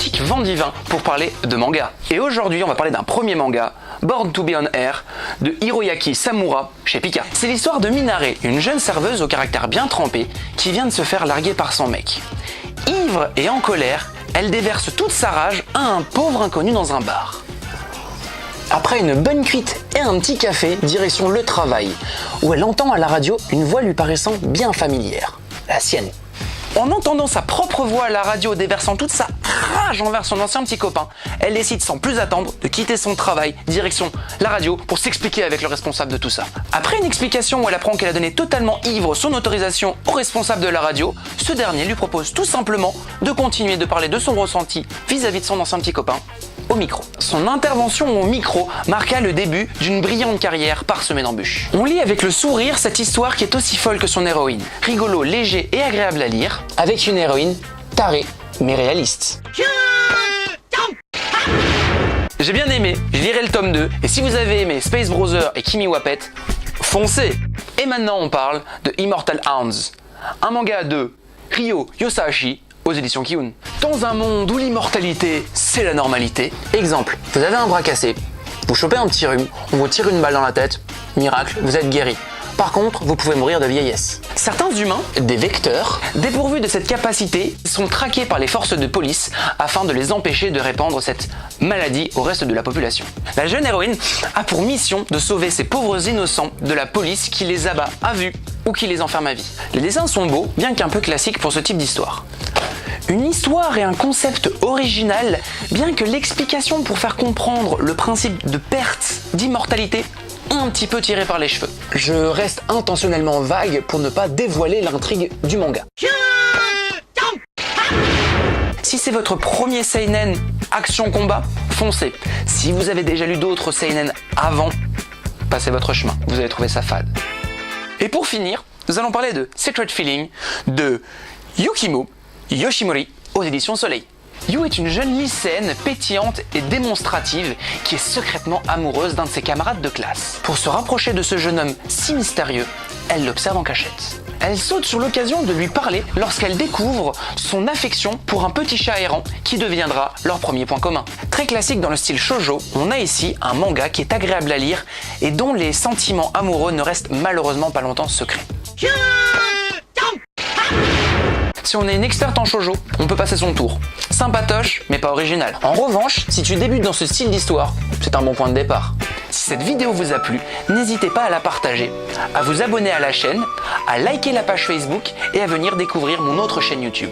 boutique Vendivain pour parler de manga. Et aujourd'hui, on va parler d'un premier manga, Born to be on Air, de Hiroyaki Samura chez Pika. C'est l'histoire de Minare, une jeune serveuse au caractère bien trempé qui vient de se faire larguer par son mec. Ivre et en colère, elle déverse toute sa rage à un pauvre inconnu dans un bar. Après une bonne cuite et un petit café, direction le travail, où elle entend à la radio une voix lui paraissant bien familière, la sienne. En entendant sa propre voix à la radio déversant toute sa rage envers son ancien petit copain, elle décide sans plus attendre de quitter son travail, direction la radio, pour s'expliquer avec le responsable de tout ça. Après une explication où elle apprend qu'elle a donné totalement ivre son autorisation au responsable de la radio, ce dernier lui propose tout simplement de continuer de parler de son ressenti vis-à-vis de son ancien petit copain au micro. Son intervention au micro marqua le début d'une brillante carrière parsemée d'embûches. On lit avec le sourire cette histoire qui est aussi folle que son héroïne. Rigolo, léger et agréable à lire, avec une héroïne tarée mais réaliste. J'ai bien aimé, je lirai le tome 2, et si vous avez aimé Space Brother et Kimi Wapet, foncez. Et maintenant on parle de Immortal Hounds, un manga de Ryo Yosahashi, aux éditions Kiun. Dans un monde où l'immortalité, c'est la normalité. Exemple, vous avez un bras cassé, vous chopez un petit rhume, on vous tire une balle dans la tête, miracle, vous êtes guéri. Par contre, vous pouvez mourir de vieillesse. Certains humains, des vecteurs, dépourvus de cette capacité, sont traqués par les forces de police afin de les empêcher de répandre cette maladie au reste de la population. La jeune héroïne a pour mission de sauver ces pauvres innocents de la police qui les abat à vue ou qui les enferme à vie. Les dessins sont beaux, bien qu'un peu classiques pour ce type d'histoire. Une histoire et un concept original, bien que l'explication pour faire comprendre le principe de perte d'immortalité un petit peu tiré par les cheveux. Je reste intentionnellement vague pour ne pas dévoiler l'intrigue du manga. Si c'est votre premier seinen action-combat, foncez. Si vous avez déjà lu d'autres seinen avant, passez votre chemin, vous allez trouver ça fade. Et pour finir, nous allons parler de Secret Feeling de Yukimu Yoshimori aux éditions Soleil. Yu est une jeune lycéenne pétillante et démonstrative qui est secrètement amoureuse d'un de ses camarades de classe. Pour se rapprocher de ce jeune homme si mystérieux, elle l'observe en cachette. Elle saute sur l'occasion de lui parler lorsqu'elle découvre son affection pour un petit chat errant qui deviendra leur premier point commun. Très classique dans le style shoujo, on a ici un manga qui est agréable à lire et dont les sentiments amoureux ne restent malheureusement pas longtemps secrets. Si on est une experte en shoujo, on peut passer son tour. Sympatoche, mais pas original. En revanche, si tu débutes dans ce style d'histoire, c'est un bon point de départ. Si cette vidéo vous a plu, n'hésitez pas à la partager, à vous abonner à la chaîne, à liker la page Facebook et à venir découvrir mon autre chaîne YouTube.